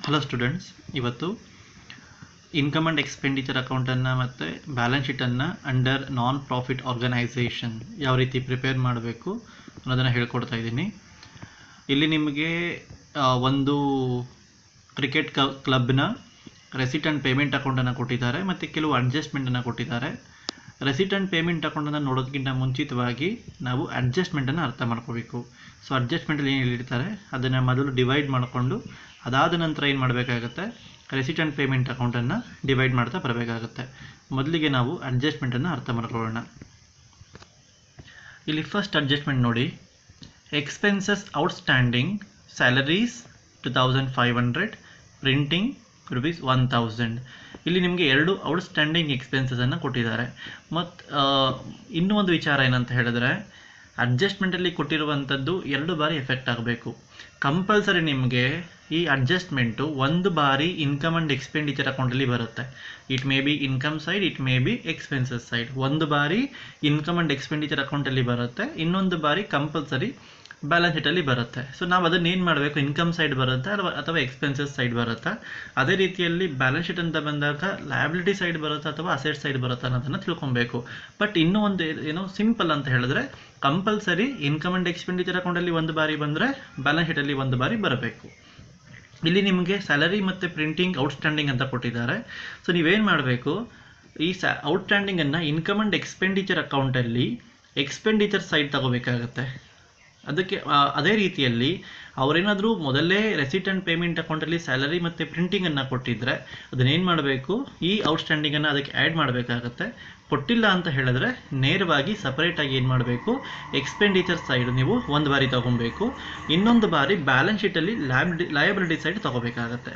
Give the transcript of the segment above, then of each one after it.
Hello students, ಇವತ್ತು income and expenditure ಅಕೌಂಟನ್ನು ಮತ್ತು ಬ್ಯಾಲೆನ್ಸ್ ಶೀಟನ್ನು ಅಂಡರ್ ನಾನ್ ಪ್ರಾಫಿಟ್ ಆರ್ಗನೈಸೇಷನ್ ಯಾವ ರೀತಿ ಪ್ರಿಪೇರ್ ಮಾಡಬೇಕು ಅನ್ನೋದನ್ನು ಹೇಳ್ಕೊಡ್ತಾ ಇದ್ದೀನಿ. ಇಲ್ಲಿ ನಿಮಗೆ ಒಂದು ಕ್ರಿಕೆಟ್ ಕ್ಲಬ್ನ ರೆಸಿಟ್ ಆ್ಯಂಡ್ ಪೇಮೆಂಟ್ ಅಕೌಂಟನ್ನು ಕೊಟ್ಟಿದ್ದಾರೆ ಮತ್ತು ಕೆಲವು ಅಡ್ಜಸ್ಟ್ಮೆಂಟನ್ನು ಕೊಟ್ಟಿದ್ದಾರೆ. ರೆಸಿಟ್ ಆ್ಯಂಡ್ ಪೇಮೆಂಟ್ ಅಕೌಂಟನ್ನು ನೋಡೋದಕ್ಕಿಂತ ಮುಂಚಿತವಾಗಿ ನಾವು ಅಡ್ಜಸ್ಟ್ಮೆಂಟನ್ನು ಅರ್ಥ ಮಾಡ್ಕೋಬೇಕು. ಸೊ ಅಡ್ಜಸ್ಟ್ಮೆಂಟಲ್ಲಿ ಏನು ಹೇಳಿರ್ತಾರೆ ಅದನ್ನು ಮೊದಲು ಡಿವೈಡ್ ಮಾಡಿಕೊಂಡು ಅದಾದ ನಂತರ ಏನು ಮಾಡಬೇಕಾಗುತ್ತೆ, ರೆಸಿಟ್ ಆ್ಯಂಡ್ ಪೇಮೆಂಟ್ ಅಕೌಂಟನ್ನು ಡಿವೈಡ್ ಮಾಡ್ತಾ ಬರಬೇಕಾಗುತ್ತೆ. ಮೊದಲಿಗೆ ನಾವು ಅಡ್ಜಸ್ಟ್ಮೆಂಟನ್ನು ಅರ್ಥ ಮಾಡ್ಕೊಳ್ಳೋಣ. ಇಲ್ಲಿ ಫಸ್ಟ್ ಅಡ್ಜಸ್ಟ್ಮೆಂಟ್ ನೋಡಿ, ಎಕ್ಸ್ಪೆನ್ಸಸ್ ಔಟ್ಸ್ಟ್ಯಾಂಡಿಂಗ್ ಸ್ಯಾಲರೀಸ್ 2500, ಪ್ರಿಂಟಿಂಗ್ ₹1000. ಇಲ್ಲಿ ನಿಮಗೆ ಎರಡು ಔಟ್ಸ್ಟ್ಯಾಂಡಿಂಗ್ ಎಕ್ಸ್ಪೆನ್ಸಸನ್ನು ಕೊಟ್ಟಿದ್ದಾರೆ. ಮತ್ತು ಇನ್ನೂ ಒಂದು ವಿಚಾರ ಏನಂತ ಹೇಳಿದ್ರೆ, ಅಡ್ಜಸ್ಟ್ಮೆಂಟಲ್ಲಿ ಕೊಟ್ಟಿರುವಂಥದ್ದು 2 ಬಾರಿ ಎಫೆಕ್ಟ್ ಆಗಬೇಕು. ಕಂಪಲ್ಸರಿ ನಿಮಗೆ ಈ ಅಡ್ಜಸ್ಟ್ಮೆಂಟು ಒಂದು ಬಾರಿ ಇನ್ಕಮ್ ಆ್ಯಂಡ್ ಎಕ್ಸ್ಪೆಂಡಿಚರ್ ಅಕೌಂಟಲ್ಲಿ ಬರುತ್ತೆ. It may be income side, it may be expenses side. ಒಂದು ಬಾರಿ ಇನ್ಕಮ್ ಆ್ಯಂಡ್ ಎಕ್ಸ್ಪೆಂಡಿಚರ್ ಅಕೌಂಟಲ್ಲಿ ಬರುತ್ತೆ, ಇನ್ನೊಂದು ಬಾರಿ ಕಂಪಲ್ಸರಿ ಬ್ಯಾಲೆನ್ಸ್ ಶೀಟಲ್ಲಿ ಬರುತ್ತೆ. ಸೊ ನಾವು ಅದನ್ನು ಏನು ಮಾಡಬೇಕು, ಇನ್ಕಮ್ ಸೈಡ್ ಬರುತ್ತಾ ಅಥವಾ ಎಕ್ಸ್ಪೆನ್ಸಸ್ ಸೈಡ್ ಬರುತ್ತಾ, ಅದೇ ರೀತಿಯಲ್ಲಿ ಬ್ಯಾಲೆನ್ಸ್ ಶೀಟ್ ಅಂತ ಬಂದಾಗ ಲಯಬಿಲಿಟಿ ಸೈಡ್ ಬರುತ್ತಾ ಅಥವಾ ಅಸೆಟ್ ಸೈಡ್ ಬರುತ್ತಾ ಅನ್ನೋದನ್ನು ತಿಳ್ಕೊಬೇಕು. ಬಟ್ ಇನ್ನೂ ಒಂದು ಏನೋ ಸಿಂಪಲ್ ಅಂತ ಹೇಳಿದ್ರೆ, ಕಂಪಲ್ಸರಿ ಇನ್ಕಮ್ ಆ್ಯಂಡ್ ಎಕ್ಸ್ಪೆಂಡಿಚರ್ ಅಕೌಂಟಲ್ಲಿ ಒಂದು ಬಾರಿ ಬಂದರೆ ಬ್ಯಾಲೆನ್ಸ್ ಶೀಟಲ್ಲಿ ಒಂದು ಬಾರಿ ಬರಬೇಕು. ಇಲ್ಲಿ ನಿಮಗೆ ಸ್ಯಾಲರಿ ಮತ್ತು ಪ್ರಿಂಟಿಂಗ್ ಔಟ್ಸ್ಟ್ಯಾಂಡಿಂಗ್ ಅಂತ ಕೊಟ್ಟಿದ್ದಾರೆ. ಸೊ ನೀವೇನು ಮಾಡಬೇಕು, ಈ ಔಟ್ಸ್ಟ್ಯಾಂಡಿಂಗನ್ನು ಇನ್ಕಮ್ ಆ್ಯಂಡ್ ಎಕ್ಸ್ಪೆಂಡಿಚರ್ ಅಕೌಂಟಲ್ಲಿ ಎಕ್ಸ್ಪೆಂಡಿಚರ್ ಸೈಡ್ ತಗೋಬೇಕಾಗತ್ತೆ. ಅದಕ್ಕೆ ಅದೇ ರೀತಿಯಲ್ಲಿ ಅವರೇನಾದರೂ ಮೊದಲೇ ರೆಸಿಟ್ ಆ್ಯಂಡ್ ಪೇಮೆಂಟ್ ಅಕೌಂಟಲ್ಲಿ ಸ್ಯಾಲರಿ ಮತ್ತು ಪ್ರಿಂಟಿಂಗನ್ನು ಕೊಟ್ಟಿದ್ದರೆ ಅದನ್ನೇನು ಮಾಡಬೇಕು, ಈ ಔಟ್ಸ್ಟ್ಯಾಂಡಿಂಗನ್ನು ಅದಕ್ಕೆ ಆ್ಯಡ್ ಮಾಡಬೇಕಾಗತ್ತೆ. ಕೊಟ್ಟಿಲ್ಲ ಅಂತ ಹೇಳಿದ್ರೆ ನೇರವಾಗಿ ಸಪರೇಟಾಗಿ ಏನು ಮಾಡಬೇಕು, ಎಕ್ಸ್ಪೆಂಡಿಚರ್ ಸೈಡ್ ನೀವು ಒಂದು ಬಾರಿ ತೊಗೊಬೇಕು, ಇನ್ನೊಂದು ಬಾರಿ ಬ್ಯಾಲೆನ್ಸ್ ಶೀಟಲ್ಲಿ ಲಯಬಿಲಿಟಿ ಸೈಡ್ ತೊಗೋಬೇಕಾಗತ್ತೆ.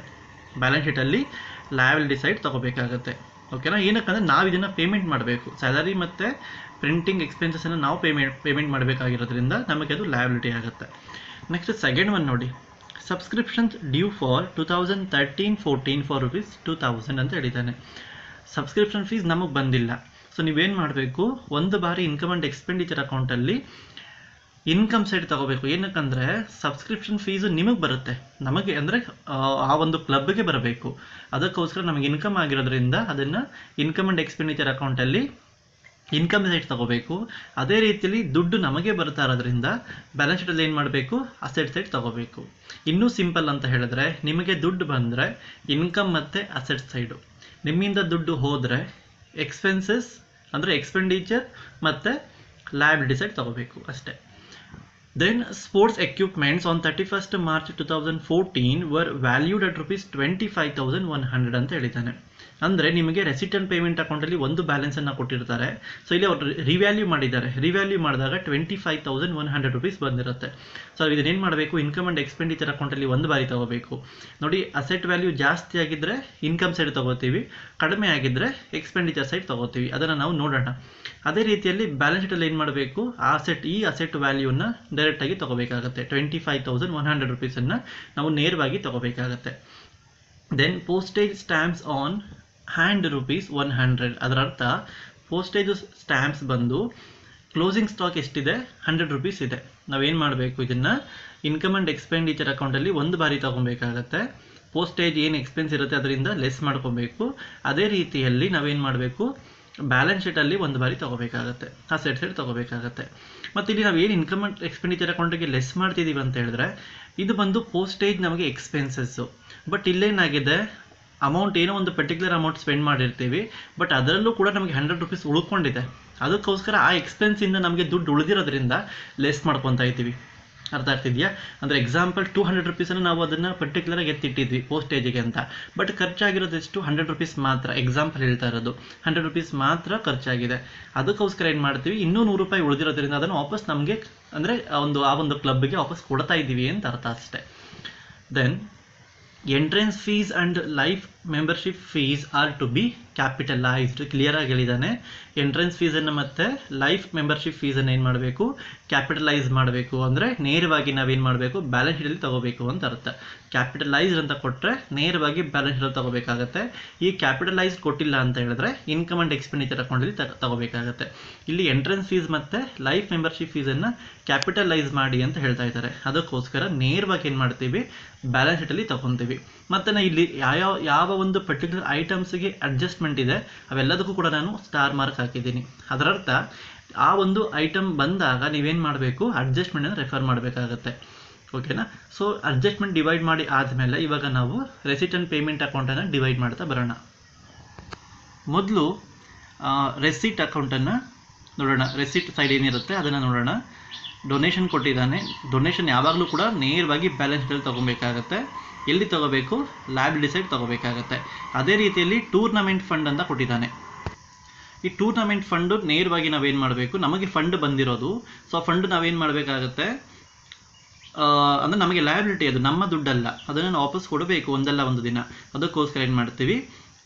ಬ್ಯಾಲೆನ್ಸ್ ಶೀಟಲ್ಲಿ ಲಯಬಿಲಿಟಿ ಸೈಡ್ ತೊಗೋಬೇಕಾಗತ್ತೆ. ಓಕೆನಾ? ಏನಕ್ಕಂದರೆ ನಾವು ಇದನ್ನು ಪೇಮೆಂಟ್ ಮಾಡಬೇಕು. ಸ್ಯಾಲರಿ ಮತ್ತು ಪ್ರಿಂಟಿಂಗ್ ಎಕ್ಸ್ಪೆನ್ಸಸ್ಸನ್ನು ನಾವು ಪೇಮೆಂಟ್ ಮಾಡಬೇಕಾಗಿರೋದ್ರಿಂದ ನಮಗೆ ಅದು ಲಯಬಿಲಿಟಿ ಆಗುತ್ತೆ. ನೆಕ್ಸ್ಟ್ ಸೆಕೆಂಡ್ ಒನ್ ನೋಡಿ, ಸಬ್ಸ್ಕ್ರಿಪ್ಷನ್ಸ್ ಡ್ಯೂ ಫಾರ್ 2013-14 ಫಾರ್ ₹2000 ಅಂತ ಹೇಳಿದ್ದಾನೆ. ಸಬ್ಸ್ಕ್ರಿಪ್ಷನ್ ಫೀಸ್ ನಮಗೆ ಬಂದಿಲ್ಲ. ಸೊ ನೀವೇನು ಮಾಡಬೇಕು, ಒಂದು ಬಾರಿ ಇನ್ಕಮ್ ಆ್ಯಂಡ್ ಎಕ್ಸ್ಪೆಂಡಿಚರ್ ಅಕೌಂಟಲ್ಲಿ ಇನ್ಕಮ್ ಸೈಡ್ ತಗೋಬೇಕು. ಏನಕ್ಕಂದರೆ ಸಬ್ಸ್ಕ್ರಿಪ್ಷನ್ ಫೀಸು ನಿಮಗೆ ಬರುತ್ತೆ, ನಮಗೆ ಅಂದರೆ ಆ ಒಂದು ಕ್ಲಬ್ಗೆ ಬರಬೇಕು. ಅದಕ್ಕೋಸ್ಕರ ನಮಗೆ ಇನ್ಕಮ್ ಆಗಿರೋದ್ರಿಂದ ಅದನ್ನು ಇನ್ಕಮ್ ಆ್ಯಂಡ್ ಎಕ್ಸ್ಪೆಂಡಿಚರ್ ಅಕೌಂಟಲ್ಲಿ ಇನ್ಕಮ್ ಸೈಡ್ ತಗೋಬೇಕು. ಅದೇ ರೀತಿಯಲ್ಲಿ ದುಡ್ಡು ನಮಗೆ ಬರ್ತಾ ಇರೋದ್ರಿಂದ ಬ್ಯಾಲೆನ್ಸ್ ಶೀಟಲ್ಲಿ ಏನು ಮಾಡಬೇಕು, ಅಸೆಟ್ ಸೈಡ್ ತಗೋಬೇಕು. ಇನ್ನೂ ಸಿಂಪಲ್ ಅಂತ ಹೇಳಿದ್ರೆ, ನಿಮಗೆ ದುಡ್ಡು ಬಂದರೆ ಇನ್ಕಮ್ ಮತ್ತು ಅಸೆಟ್ ಸೈಡು, ನಿಮ್ಮಿಂದ ದುಡ್ಡು ಹೋದರೆ ಎಕ್ಸ್ಪೆನ್ಸಸ್ ಅಂದರೆ ಎಕ್ಸ್ಪೆಂಡಿಚರ್ ಮತ್ತು ಲಯಬಿಲಿಟಿ ಸೈಡ್ ತಗೋಬೇಕು ಅಷ್ಟೇ. Then sports equipments on 31st March 2014 were valued at ₹25,100 ಅಂತ ಹೇಳಿದ್ದಾನೆ. ಅಂದರೆ ನಿಮಗೆ ರೆಸಿಟ್ ಆ್ಯಂಡ್ ಪೇಮೆಂಟ್ ಅಕೌಂಟಲ್ಲಿ ಒಂದು ಬ್ಯಾಲೆನ್ಸನ್ನು ಕೊಟ್ಟಿರ್ತಾರೆ. ಸೊ ಇಲ್ಲಿ ಅವರು ರಿವ್ಯಾಲ್ಯೂ ಮಾಡಿದ್ದಾರೆ. ರಿವ್ಯಾಲ್ಯೂ ಮಾಡಿದಾಗ ₹25,100 ಬಂದಿರುತ್ತೆ. ಸೊ ಇದನ್ನೇನು ಮಾಡಬೇಕು, ಇನ್ಕಮ್ ಆ್ಯಂಡ್ ಎಕ್ಸ್ಪೆಂಡಿಚರ್ ಅಕೌಂಟಲ್ಲಿ ಒಂದು ಬಾರಿ ತಗೋಬೇಕು. ನೋಡಿ, ಅಸೆಟ್ ವ್ಯಾಲ್ಯೂ ಜಾಸ್ತಿ ಆಗಿದ್ದರೆ ಇನ್ಕಮ್ ಸೈಡ್ ತೊಗೋತೀವಿ, ಕಡಿಮೆ ಆಗಿದ್ದರೆ ಎಕ್ಸ್ಪೆಂಡಿಚರ್ ಸೈಡ್ ತೊಗೋತೀವಿ. ಅದನ್ನು ನಾವು ನೋಡೋಣ. ಅದೇ ರೀತಿಯಲ್ಲಿ ಬ್ಯಾಲೆನ್ಸ್ ಶೀಟಲ್ಲಿ ಏನು ಮಾಡಬೇಕು, ಈ ಅಸೆಟ್ ವ್ಯಾಲ್ಯೂನ ಡೈರೆಕ್ಟಾಗಿ ತೊಗೋಬೇಕಾಗತ್ತೆ. ₹25,100 ನಾವು ನೇರವಾಗಿ ತೊಗೋಬೇಕಾಗತ್ತೆ. Then postage stamps on hand ₹100. ಅದರ ಅರ್ಥ ಪೋಸ್ಟೇಜ್ ಸ್ಟ್ಯಾಂಪ್ಸ್ ಬಂದು ಕ್ಲೋಸಿಂಗ್ ಸ್ಟಾಕ್ ಎಷ್ಟಿದೆ, ₹100 ಇದೆ. ನಾವೇನು ಮಾಡಬೇಕು, ಇದನ್ನು ಇನ್ಕಮ್ ಆ್ಯಂಡ್ ಎಕ್ಸ್ಪೆಂಡಿಚರ್ ಅಕೌಂಟಲ್ಲಿ ಒಂದು ಬಾರಿ ತೊಗೊಬೇಕಾಗತ್ತೆ. ಪೋಸ್ಟೇಜ್ ಏನು ಎಕ್ಸ್ಪೆನ್ಸ್ ಇರುತ್ತೆ ಅದರಿಂದ ಲೆಸ್ ಮಾಡ್ಕೊಬೇಕು. ಅದೇ ರೀತಿಯಲ್ಲಿ ನಾವೇನು ಮಾಡಬೇಕು, ಬ್ಯಾಲೆನ್ಸ್ ಶೀಟಲ್ಲಿ ಒಂದು ಬಾರಿ ತೊಗೋಬೇಕಾಗತ್ತೆ, ಅಸೆಟ್ ಸೈಡ್ ತೊಗೋಬೇಕಾಗತ್ತೆ. ಮತ್ತು ಇಲ್ಲಿ ನಾವು ಏನು ಇನ್ಕಮ್ ಆ್ಯಂಡ್ ಎಕ್ಸ್ಪೆಂಡಿಚರ್ ಅಕೌಂಟಿಗೆ ಲೆಸ್ ಮಾಡ್ತಿದ್ದೀವಿ ಅಂತ ಹೇಳಿದ್ರೆ, ಇದು ಬಂದು ಪೋಸ್ಟೇಜ್ ನಮಗೆ ಎಕ್ಸ್ಪೆನ್ಸಸ್ಸು. ಬಟ್ ಇಲ್ಲೇನಾಗಿದೆ, ಅಮೌಂಟ್ ಏನೋ ಒಂದು ಪರ್ಟಿಕ್ಯುಲರ್ ಅಮೌಂಟ್ ಸ್ಪೆಂಡ್ ಮಾಡಿರ್ತೀವಿ, ಬಟ್ ಅದರಲ್ಲೂ ಕೂಡ ನಮಗೆ ₹100 ಉಳ್ಕೊಂಡಿದೆ. ಅದಕ್ಕೋಸ್ಕರ ಆ ಎಕ್ಸ್ಪೆನ್ಸಿಂದ ನಮಗೆ ದುಡ್ಡು ಉಳಿದಿರೋದ್ರಿಂದ ಲೆಸ್ ಮಾಡ್ಕೊತಾ ಇದ್ದೀವಿ. ಅರ್ಥ ಆಗ್ತಿದೆಯಾ? ಅಂದರೆ ಎಕ್ಸಾಂಪಲ್ ₹200 ನಾವು ಅದನ್ನು ಪರ್ಟಿಕ್ಯುಲರಾಗಿ ಎತ್ತಿಟ್ಟಿದ್ವಿ ಪೋಸ್ಟೇಜಿಗೆ ಅಂತ, ಬಟ್ ಖರ್ಚಾಗಿರೋದು ಎಷ್ಟು, ₹100 ಮಾತ್ರ. ಎಕ್ಸಾಂಪಲ್ ಹೇಳ್ತಾ ಇರೋದು, ₹100 ಮಾತ್ರ ಖರ್ಚಾಗಿದೆ. ಅದಕ್ಕೋಸ್ಕರ ಏನು ಮಾಡ್ತೀವಿ, ಇನ್ನೂ ₹100 ಉಳಿದಿರೋದ್ರಿಂದ ಅದನ್ನು ವಾಪಸ್ ನಮಗೆ ಅಂದರೆ ಆ ಒಂದು ಕ್ಲಬ್ಗೆ ವಾಪಸ್ ಕೊಡ್ತಾ ಇದ್ದೀವಿ ಅಂತ ಅರ್ಥ ಅಷ್ಟೇ. Then entrance fees and life membership fees are to be capitalised. Clear ಆಗಿ ಹೇಳಿದ್ದಾನೆ. ಎಂಟ್ರೆನ್ಸ್ ಫೀಸನ್ನು ಮತ್ತು ಲೈಫ್ ಮೆಂಬರ್ಶಿಪ್ ಫೀಸನ್ನು ಏನು ಮಾಡಬೇಕು, ಕ್ಯಾಪಿಟಲೈಸ್ ಮಾಡಬೇಕು. ಅಂದರೆ ನೇರವಾಗಿ ನಾವೇನು ಮಾಡಬೇಕು, ಬ್ಯಾಲೆನ್ಸ್ ಶೀಟಲ್ಲಿ ತಗೋಬೇಕು ಅಂತ ಅರ್ಥ. ಕ್ಯಾಪಿಟಲೈಸ್ಡ್ ಅಂತ ಕೊಟ್ಟರೆ ನೇರವಾಗಿ ಬ್ಯಾಲೆನ್ಸ್ ಶೀಟಲ್ಲಿ ತಗೋಬೇಕಾಗತ್ತೆ. ಈ ಕ್ಯಾಪಿಟಲೈಸ್ಡ್ ಕೊಟ್ಟಿಲ್ಲ ಅಂತ ಹೇಳಿದ್ರೆ ಇನ್ಕಮ್ ಆ್ಯಂಡ್ ಎಕ್ಸ್ಪೆಂಡಿಚರ್ ಅಕೌಂಟಲ್ಲಿ ತಗೋಬೇಕಾಗತ್ತೆ. ಇಲ್ಲಿ ಎಂಟ್ರೆನ್ಸ್ ಫೀಸ್ ಮತ್ತು ಲೈಫ್ ಮೆಂಬರ್ಶಿಪ್ ಫೀಸನ್ನು ಕ್ಯಾಪಿಟಲೈಸ್ ಮಾಡಿ ಅಂತ ಹೇಳ್ತಾ ಇದ್ದಾರೆ. ಅದಕ್ಕೋಸ್ಕರ ನೇರವಾಗಿ ಏನು ಮಾಡ್ತೀವಿ, ಬ್ಯಾಲೆನ್ಸ್ ಶೀಟಲ್ಲಿ ತಗೊತೀವಿ. ಮತ್ತು ನಾನು ಇಲ್ಲಿ ಯಾವ ಒಂದು ಪರ್ಟಿಕ್ಯುಲರ್ ಐಟಮ್ಸ್ಗೆ ಅಡ್ಜಸ್ಟ್ಮೆಂಟ್ ಇದೆ ಅವೆಲ್ಲದಕ್ಕೂ ಕೂಡ ನಾನು ಸ್ಟಾರ್ ಮಾರ್ಕ್ ಹಾಕಿದ್ದೀನಿ. ಅದರರ್ಥ ಆ ಒಂದು ಐಟಮ್ ಬಂದಾಗ ನೀವೇನು ಮಾಡಬೇಕು, ಅಡ್ಜಸ್ಟ್ಮೆಂಟನ್ನು ರೆಫರ್ ಮಾಡಬೇಕಾಗತ್ತೆ. ಓಕೆನಾ. ಸೊ ಅಡ್ಜಸ್ಟ್ಮೆಂಟ್ ಡಿವೈಡ್ ಮಾಡಿ ಆದಮೇಲೆ ಇವಾಗ ನಾವು ರೆಸಿಟ್ ಆ್ಯಂಡ್ ಪೇಮೆಂಟ್ ಅಕೌಂಟನ್ನು ಡಿವೈಡ್ ಮಾಡ್ತಾ ಬರೋಣ. ಮೊದಲು ರೆಸಿಟ್ ಅಕೌಂಟನ್ನು ನೋಡೋಣ. ರೆಸಿಟ್ ಸೈಡ್ ಏನಿರುತ್ತೆ ಅದನ್ನು ನೋಡೋಣ. ಡೊನೇಷನ್ ಕೊಟ್ಟಿದ್ದಾನೆ. ಡೊನೇಷನ್ ಯಾವಾಗಲೂ ಕೂಡ ನೇರವಾಗಿ ಬ್ಯಾಲೆನ್ಸ್ ಶೀಟಲ್ಲಿ ತೊಗೊಬೇಕಾಗತ್ತೆ. ಎಲ್ಲಿ ತೊಗೋಬೇಕು, ಲಯಬಿಲಿಟಿ ಸೈಡ್ ತೊಗೋಬೇಕಾಗತ್ತೆ. ಅದೇ ರೀತಿಯಲ್ಲಿ ಟೂರ್ನಮೆಂಟ್ ಫಂಡ್ ಅಂತ ಕೊಟ್ಟಿದ್ದಾನೆ. ಈ ಟೂರ್ನಮೆಂಟ್ ಫಂಡು ನೇರವಾಗಿ ನಾವೇನು ಮಾಡಬೇಕು, ನಮಗೆ ಫಂಡ್ ಬಂದಿರೋದು, ಸೊ ಆ ಫಂಡ್ ನಾವೇನು ಮಾಡಬೇಕಾಗತ್ತೆ, ಅಂದರೆ ನಮಗೆ ಲಯಬಿಲಿಟಿ, ಅದು ನಮ್ಮ ದುಡ್ಡಲ್ಲ, ಅದನ್ನು ನಾವು ವಾಪಸ್ ಕೊಡಬೇಕು ಒಂದಲ್ಲ ಒಂದು ದಿನ. ಅದಕ್ಕೋಸ್ಕರ ಏನು ಮಾಡ್ತೀವಿ,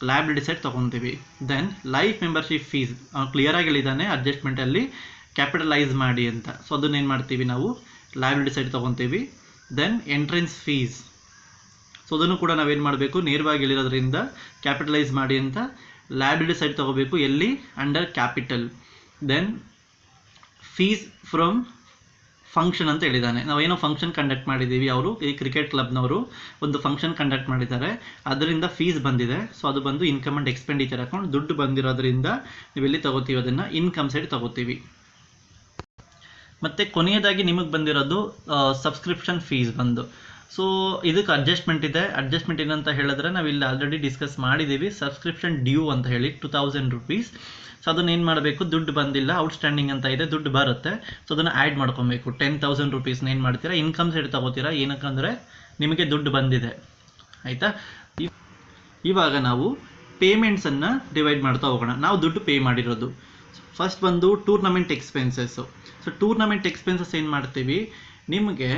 ಲಯಬಿಲಿಟಿ ಸೈಡ್ ತೊಗೊತೀವಿ. ದೆನ್ ಲೈಫ್ ಮೆಂಬರ್ಶಿಪ್ ಫೀಸ್ ಕ್ಲಿಯರಾಗಿ ಹೇಳಿದ್ದಾನೆ ಅಡ್ಜಸ್ಟ್ಮೆಂಟಲ್ಲಿ ಕ್ಯಾಪಿಟಲೈಸ್ ಮಾಡಿ ಅಂತ. ಸೊ ಅದನ್ನ ಏನು ಮಾಡ್ತೀವಿ ನಾವು, ಲಯಬಿಲಿಟಿ ಸೈಡ್ ತೊಗೊತೀವಿ. ದೆನ್ ಎಂಟ್ರೆನ್ಸ್ ಫೀಸ್, ಸೊ ಅದನ್ನು ಕೂಡ ನಾವೇನು ಮಾಡಬೇಕು, ನೇರವಾಗಿ ಹೇಳಿರೋದ್ರಿಂದ ಕ್ಯಾಪಿಟಲೈಸ್ ಮಾಡಿ ಅಂತ ಲಯಬಿಲಿಟಿ ಸೈಡ್ ತೊಗೋಬೇಕು. ಎಲ್ಲಿ, under capital. Then fees from function ಅಂತ ಹೇಳಿದ್ದಾನೆ. ನಾವೇನೋ ಫಂಕ್ಷನ್ ಕಂಡಕ್ಟ್ ಮಾಡಿದ್ದೀವಿ, ಅವರು ಈ ಕ್ರಿಕೆಟ್ ಕ್ಲಬ್ನವರು ಒಂದು ಫಂಕ್ಷನ್ ಕಂಡಕ್ಟ್ ಮಾಡಿದ್ದಾರೆ, ಅದರಿಂದ ಫೀಸ್ ಬಂದಿದೆ. ಸೊ ಅದು ಬಂದು ಇನ್ಕಮ್ ಆ್ಯಂಡ್ ಎಕ್ಸ್ಪೆಂಡಿಚರ್ ಅಕೌಂಟ್. ದುಡ್ಡು ಬಂದಿರೋದ್ರಿಂದ ನೀವೆಲ್ಲಿ ತೊಗೋತೀವಿ, ಅದನ್ನು ಇನ್ಕಮ್ ಸೈಡ್ ತೊಗೋತೀವಿ. ಮತ್ತು ಕೊನೆಯದಾಗಿ ನಿಮಗೆ ಬಂದಿರೋದು ಸಬ್ಸ್ಕ್ರಿಪ್ಷನ್ ಫೀಸ್ ಬಂದು. ಸೊ ಇದಕ್ಕೆ ಅಡ್ಜಸ್ಟ್ಮೆಂಟ್ ಇದೆ. ಅಡ್ಜಸ್ಟ್ಮೆಂಟ್ ಏನಂತ ಹೇಳಿದ್ರೆ ನಾವಿಲ್ಲಿ ಆಲ್ರೆಡಿ ಡಿಸ್ಕಸ್ ಮಾಡಿದ್ದೀವಿ. ಸಬ್ಸ್ಕ್ರಿಪ್ಷನ್ ಡ್ಯೂ ಅಂತ ಹೇಳಿ 2000 ರೂಪೀಸ್. ಸೊ ಅದನ್ನು ಏನು ಮಾಡಬೇಕು, ದುಡ್ಡು ಬಂದಿಲ್ಲ, ಔಟ್ಸ್ಟ್ಯಾಂಡಿಂಗ್ ಅಂತ ಇದೆ, ದುಡ್ಡು ಬರುತ್ತೆ. ಸೊ ಅದನ್ನು ಆ್ಯಡ್ ಮಾಡ್ಕೊಬೇಕು. 10,000 ರೂಪೀಸ್ನ ಏನು ಮಾಡ್ತೀರಾ, ಇನ್ಕಮ್ ಸೈಡ್ ತೊಗೋತೀರಾ. ಏನಕ್ಕಂದರೆ ನಿಮಗೆ ದುಡ್ಡು ಬಂದಿದೆ, ಆಯಿತಾ. ಇವಾಗ ನಾವು ಪೇಮೆಂಟ್ಸನ್ನು ಡಿವೈಡ್ ಮಾಡ್ತಾ ಹೋಗೋಣ. ನಾವು ದುಡ್ಡು ಪೇ ಮಾಡಿರೋದು ಫಸ್ಟ್ ಬಂದು tournament expenses. So tournament expenses ಏನು ಮಾಡ್ತೀವಿ, ನಿಮಗೆ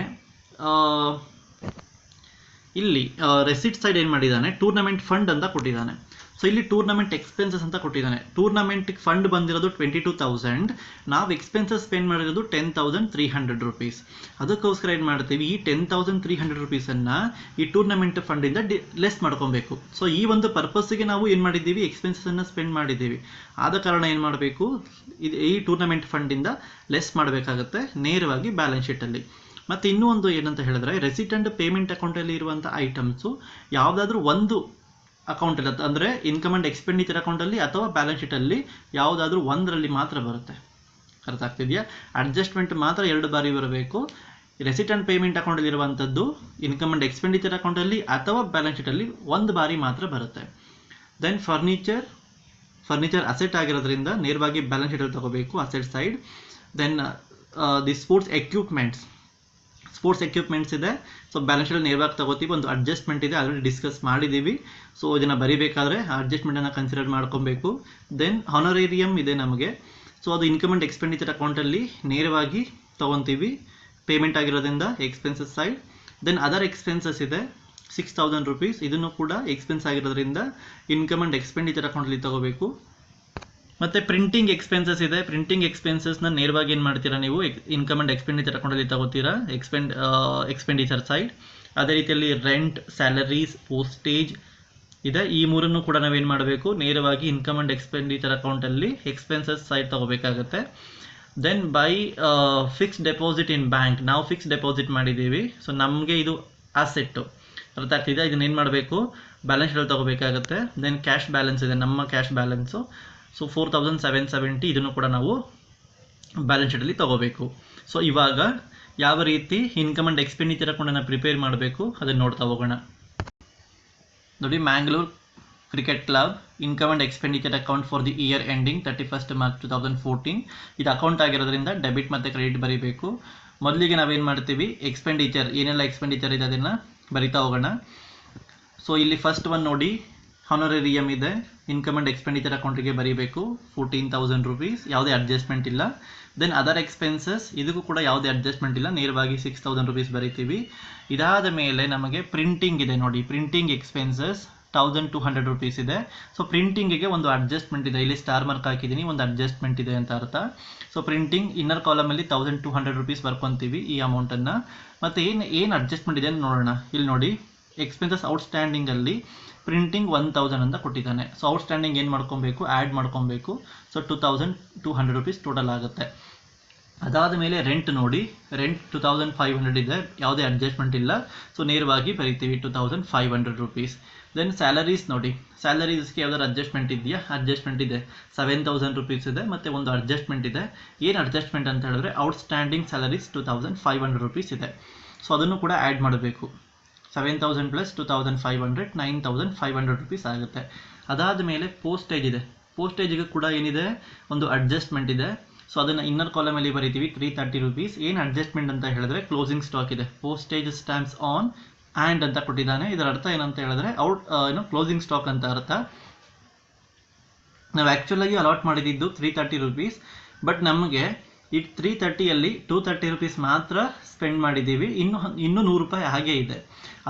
ಇಲ್ಲಿ ರೆಸಿಟ್ ಸೈಡ್ ಏನು ಮಾಡಿದ್ದಾನೆ, ಟೂರ್ನಮೆಂಟ್ ಫಂಡ್ ಅಂತ ಕೊಟ್ಟಿದ್ದಾನೆ. ಸೊ ಇಲ್ಲಿ ಟೂರ್ನಮೆಂಟ್ ಎಕ್ಸ್ಪೆನ್ಸಸ್ ಅಂತ ಕೊಟ್ಟಿದ್ದಾನೆ. ಟೂರ್ನಮೆಂಟ್ಗೆ ಫಂಡ್ ಬಂದಿರೋದು 22,000, ನಾವು ಎಕ್ಸ್ಪೆನ್ಸಸ್ ಸ್ಪೆಂಡ್ ಮಾಡಿರೋದು 10,300 ರೂಪೀಸ್. ಅದಕ್ಕೋಸ್ಕರ ಏನು ಮಾಡ್ತೀವಿ, ಈ 10,300 ರೂಪೀಸನ್ನು ಈ ಟೂರ್ನಮೆಂಟ್ ಫಂಡಿಂದ ಲೆಸ್ ಮಾಡ್ಕೊಬೇಕು. ಸೊ ಈ ಒಂದು ಪರ್ಪಸ್ಸಿಗೆ ನಾವು ಏನು ಮಾಡಿದ್ದೀವಿ, ಎಕ್ಸ್ಪೆನ್ಸಸ್ಸನ್ನು ಸ್ಪೆಂಡ್ ಮಾಡಿದ್ದೀವಿ. ಆದ ಕಾರಣ ಏನು ಮಾಡಬೇಕು, ಈ ಟೂರ್ನಮೆಂಟ್ ಫಂಡಿಂದ ಲೆಸ್ ಮಾಡಬೇಕಾಗತ್ತೆ ನೇರವಾಗಿ ಬ್ಯಾಲೆನ್ಸ್ ಶೀಟಲ್ಲಿ. ಮತ್ತು ಇನ್ನೂ ಒಂದು ಏನಂತ ಹೇಳಿದ್ರೆ, ರೆಸಿಟ್ ಆ್ಯಂಡ್ ಪೇಮೆಂಟ್ ಅಕೌಂಟಲ್ಲಿ ಇರುವಂಥ ಐಟಮ್ಸು ಯಾವುದಾದ್ರೂ ಒಂದು ಅಕೌಂಟಲ್ಲಿ, ಅಂದರೆ ಇನ್ಕಮ್ ಆ್ಯಂಡ್ ಎಕ್ಸ್ಪೆಂಡಿಚರ್ ಅಕೌಂಟಲ್ಲಿ ಅಥವಾ ಬ್ಯಾಲೆನ್ಸ್ ಶೀಟಲ್ಲಿ ಯಾವುದಾದ್ರೂ ಒಂದರಲ್ಲಿ ಮಾತ್ರ ಬರುತ್ತೆ. ಅರ್ಥ ಆಗ್ತಿದೆಯಾ. ಅಡ್ಜಸ್ಟ್ಮೆಂಟ್ ಮಾತ್ರ 2 ಬಾರಿ ಬರಬೇಕು. ರೆಸಿಟ್ ಆ್ಯಂಡ್ ಪೇಮೆಂಟ್ ಅಕೌಂಟಲ್ಲಿ ಇರುವಂಥದ್ದು ಇನ್ಕಮ್ ಆ್ಯಂಡ್ ಎಕ್ಸ್ಪೆಂಡಿಚರ್ ಅಕೌಂಟಲ್ಲಿ ಅಥವಾ ಬ್ಯಾಲೆನ್ಸ್ ಶೀಟಲ್ಲಿ 1 ಬಾರಿ ಮಾತ್ರ ಬರುತ್ತೆ. ದೆನ್ ಫರ್ನಿಚರ್ ಅಸೆಟ್ ಆಗಿರೋದ್ರಿಂದ ನೇರವಾಗಿ ಬ್ಯಾಲೆನ್ಸ್ ಶೀಟಲ್ಲಿ ತಗೋಬೇಕು, asset side. Then the sports equipments ಇದೆ. ಸೊ ಬ್ಯಾಲೆನ್ಸ್ ಶೀಟಲ್ಲಿ ನೇರವಾಗಿ ತಗೋತೀವಿ. ಒಂದು ಅಡ್ಜಸ್ಟ್ಮೆಂಟ್ ಇದೆ, ಆಲ್ರೆಡಿ ಡಿಸ್ಕಸ್ ಮಾಡಿದ್ದೀವಿ. ಸೊ ಇದನ್ನು ಬರೀಬೇಕಾದ್ರೆ ಆ ಅಡ್ಜಸ್ಟ್ಮೆಂಟನ್ನು ಕನ್ಸಿಡರ್ ಮಾಡ್ಕೊಬೇಕು. ದೆನ್ ಹಾನರೇರಿಯಮ್ ಇದೆ ನಮಗೆ. ಸೊ ಅದು ಇನ್ಕಮ್ ಆ್ಯಂಡ್ ಎಕ್ಸ್ಪೆಂಡಿಚರ್ ಅಕೌಂಟಲ್ಲಿ ನೇರವಾಗಿ ತೊಗೊತೀವಿ, ಪೇಮೆಂಟ್ ಆಗಿರೋದ್ರಿಂದ expenses side. Then other expenses ಇದೆ 6,000 ರೂಪೀಸ್. ಇದನ್ನು ಕೂಡ ಎಕ್ಸ್ಪೆನ್ಸ್ ಆಗಿರೋದ್ರಿಂದ ಇನ್ಕಮ್ ಆ್ಯಂಡ್ ಎಕ್ಸ್ಪೆಂಡಿಚರ್ ಅಕೌಂಟಲ್ಲಿ ತಗೋಬೇಕು. ಮತ್ತು ಪ್ರಿಂಟಿಂಗ್ ಎಕ್ಸ್ಪೆನ್ಸಸ್ ಇದೆ. ಪ್ರಿಂಟಿಂಗ್ ಎಕ್ಸ್ಪೆನ್ಸಸ್ನ ನೇರವಾಗಿ ಏನು ಮಾಡ್ತೀರಾ ನೀವು, ಇನ್ಕಮ್ ಆ್ಯಂಡ್ ಎಕ್ಸ್ಪೆಂಡಿಚರ್ ಅಕೌಂಟಲ್ಲಿ ತಗೋತೀರಾ, ಎಕ್ಸ್ಪೆಂಡಿಚರ್ ಸೈಡ್. ಅದೇ ರೀತಿಯಲ್ಲಿ ರೆಂಟ್, ಸ್ಯಾಲರೀಸ್, ಪೋಸ್ಟೇಜ್ ಇದೆ. ಈ ಮೂರನ್ನು ಕೂಡ ನಾವೇನು ಮಾಡಬೇಕು, ನೇರವಾಗಿ ಇನ್ಕಮ್ ಆ್ಯಂಡ್ ಎಕ್ಸ್ಪೆಂಡಿಚರ್ ಅಕೌಂಟಲ್ಲಿ ಎಕ್ಸ್ಪೆನ್ಸಸ್ ಸೈಡ್ ತಗೋಬೇಕಾಗುತ್ತೆ. Then by fixed deposit in bank, ನಾವು ಫಿಕ್ಸ್ ಡೆಪಾಸಿಟ್ ಮಾಡಿದ್ದೀವಿ. ಸೊ ನಮಗೆ ಇದು ಅಸೆಟ್ಟು, ಅರ್ಥ ಆಗ್ತಿದೆ. ಇದನ್ನೇನು ಮಾಡಬೇಕು, ಬ್ಯಾಲೆನ್ಸ್ ಶೀಟಲ್ಲಿ ತಗೋಬೇಕಾಗುತ್ತೆ. ದೆನ್ ಕ್ಯಾಶ್ ಬ್ಯಾಲೆನ್ಸ್ ಇದೆ, ನಮ್ಮ ಕ್ಯಾಶ್ ಬ್ಯಾಲೆನ್ಸು. ಸೊ 4,770, ಇದನ್ನು ಕೂಡ ನಾವು ಬ್ಯಾಲೆನ್ಸ್ ಶೀಟಲ್ಲಿ ತಗೋಬೇಕು. ಸೊ ಇವಾಗ ಯಾವ ರೀತಿ ಇನ್ಕಮ್ ಆ್ಯಂಡ್ ಎಕ್ಸ್ಪೆಂಡಿಚರ್ ಅಕೌಂಟನ್ನು ಪ್ರಿಪೇರ್ ಮಾಡಬೇಕು ಅದನ್ನು ನೋಡ್ತಾ ಹೋಗೋಣ. ನೋಡಿ, Mangalore cricket club income and expenditure account for the year ending 31st March 2014. ಇದು ಅಕೌಂಟ್ ಆಗಿರೋದ್ರಿಂದ ಡೆಬಿಟ್ ಮತ್ತು ಕ್ರೆಡಿಟ್ ಬರೀಬೇಕು. ಮೊದಲಿಗೆ ನಾವೇನು ಮಾಡ್ತೀವಿ, ಎಕ್ಸ್ಪೆಂಡಿಚರ್ ಏನೆಲ್ಲ ಎಕ್ಸ್ಪೆಂಡಿಚರ್ ಇದೆ ಅದನ್ನು ಬರಿತಾ ಹೋಗೋಣ. ಸೊ ಇಲ್ಲಿ ಫಸ್ಟ್ ಒನ್ ನೋಡಿ, ಹಾನರೇರಿಯಮ್ ಇದೆ, ಇನ್ಕಮ್ ಆ್ಯಂಡ್ ಎಕ್ಸ್ಪೆಂಡಿಚರ್ ಅಕೌಂಟಿಗೆ ಬರೀಬೇಕು 14,000 ರೂಪೀಸ್, ಯಾವುದೇ ಅಡ್ಜಸ್ಟ್ಮೆಂಟ್ ಇಲ್ಲ. ದೆನ್ ಅದರ್ ಎಕ್ಸ್ಪೆನ್ಸಸ್, ಇದಕ್ಕೂ ಕೂಡ ಯಾವುದೇ ಅಡ್ಜಸ್ಟ್ಮೆಂಟ್ ಇಲ್ಲ, ನೇರವಾಗಿ 6,000 ರೂಪೀಸ್ ಬರೀತೀವಿ. ಇದಾದ ಮೇಲೆ ನಮಗೆ ಪ್ರಿಂಟಿಂಗ್ ಇದೆ ನೋಡಿ, ಪ್ರಿಂಟಿಂಗ್ ಎಕ್ಸ್ಪೆನ್ಸಸ್ 1200 ರೂಪೀಸ್ ಇದೆ. ಸೊ ಪ್ರಿಂಟಿಂಗಿಗೆ ಒಂದು ಅಡ್ಜಸ್ಟ್ಮೆಂಟ್ ಇದೆ, ಇಲ್ಲಿ ಸ್ಟಾರ್ ಮಾರ್ಕ್ ಹಾಕಿದ್ದೀನಿ, ಒಂದು ಅಡ್ಜಸ್ಟ್ಮೆಂಟ್ ಇದೆ ಅಂತ ಅರ್ಥ. ಸೊ ಪ್ರಿಂಟಿಂಗ್ ಇನ್ನರ್ ಕಾಲಮಲ್ಲಿ 1200 ರೂಪೀಸ್ ಬರ್ಕೊತೀವಿ ಈ ಅಮೌಂಟನ್ನು. ಮತ್ತು ಏನು ಅಡ್ಜಸ್ಟ್ಮೆಂಟ್ ಇದೆ ಅಂತ ನೋಡೋಣ. ಇಲ್ಲಿ ನೋಡಿ, ಎಕ್ಸ್ಪೆನ್ಸಸ್ ಔಟ್ಸ್ಟ್ಯಾಂಡಿಂಗಲ್ಲಿ ಪ್ರಿಂಟಿಂಗ್ 1000 ಅಂತ ಕೊಟ್ಟಿದ್ದಾನೆ. ಸೊ ಔಟ್ಸ್ಟ್ಯಾಂಡಿಂಗ್ ಏನು ಮಾಡ್ಕೊಬೇಕು, ಆ್ಯಡ್ ಮಾಡ್ಕೊಬೇಕು. ಸೊ 2200 ರೂಪೀಸ್ ಟೋಟಲ್ ಆಗುತ್ತೆ. ಅದಾದ ಮೇಲೆ ರೆಂಟ್ ನೋಡಿ, ರೆಂಟ್ 2500 ಇದೆ, ಯಾವುದೇ ಅಡ್ಜಸ್ಟ್ಮೆಂಟ್ ಇಲ್ಲ. ಸೊ ನೇರವಾಗಿ ಬರಿತೀವಿ 2500 ರೂಪೀಸ್. ದೆನ್ ಸ್ಯಾಲರೀಸ್ ನೋಡಿ, ಸ್ಯಾಲರೀಸ್ಗೆ ಯಾವ್ದಾದ್ರು ಅಡ್ಜಸ್ಟ್ಮೆಂಟ್ ಇದೆಯಾ? ಅಡ್ಜಸ್ಟ್ಮೆಂಟ್ ಇದೆ, 7000 ರೂಪೀಸ್ ಇದೆ. ಮತ್ತು ಒಂದು ಅಡ್ಜಸ್ಟ್ಮೆಂಟ್ ಇದೆ. ಏನು ಅಡ್ಜಸ್ಟ್ಮೆಂಟ್ ಅಂತ ಹೇಳಿದ್ರೆ ಔಟ್ಸ್ಟ್ಯಾಂಡಿಂಗ್ ಸ್ಯಾಲರೀಸ್ 2500 ರೂಪೀಸ್ ಇದೆ. ಸೊ ಅದನ್ನು ಕೂಡ ಆ್ಯಡ್ ಮಾಡಬೇಕು. 7000 ಪ್ಲಸ್ 2500 9500 ರೂಪೀಸ್ ಆಗುತ್ತೆ. ಅದಾದ ಮೇಲೆ ಪೋಸ್ಟೇಜ್ ಇದೆ. ಪೋಸ್ಟೇಜಿಗೆ ಕೂಡ ಏನಿದೆ, ಒಂದು ಅಡ್ಜಸ್ಟ್ಮೆಂಟ್ ಇದೆ. ಸೊ ಅದನ್ನು ಇನ್ನರ್ ಕಾಲಮಲ್ಲಿ ಬರಿತೀವಿ 330 ರೂಪೀಸ್. ಏನು ಅಡ್ಜಸ್ಟ್ಮೆಂಟ್ ಅಂತ ಹೇಳಿದ್ರೆ ಕ್ಲೋಸಿಂಗ್ ಸ್ಟಾಕ್ ಇದೆ. ಪೋಸ್ಟೇಜ್ ಸ್ಟ್ಯಾಂಪ್ಸ್ ಆನ್ ಆ್ಯಂಡ್ ಅಂತ ಕೊಟ್ಟಿದ್ದಾನೆ. ಇದರ ಅರ್ಥ ಏನಂತ ಹೇಳಿದ್ರೆ ಕ್ಲೋಸಿಂಗ್ ಸ್ಟಾಕ್ ಅಂತ ಅರ್ಥ. ನಾವು ಆ್ಯಕ್ಚುಲಾಗಿ ಅಲಾಟ್ ಮಾಡಿದ್ದು 330 ರೂಪೀಸ್, ಬಟ್ ನಮಗೆ ಈ 330ಯಲ್ಲಿ 230 ರೂಪೀಸ್ ಮಾತ್ರ ಸ್ಪೆಂಡ್ ಮಾಡಿದ್ದೀವಿ. ಇನ್ನೂ 100 ರೂಪಾಯಿ ಹಾಗೆ ಇದೆ.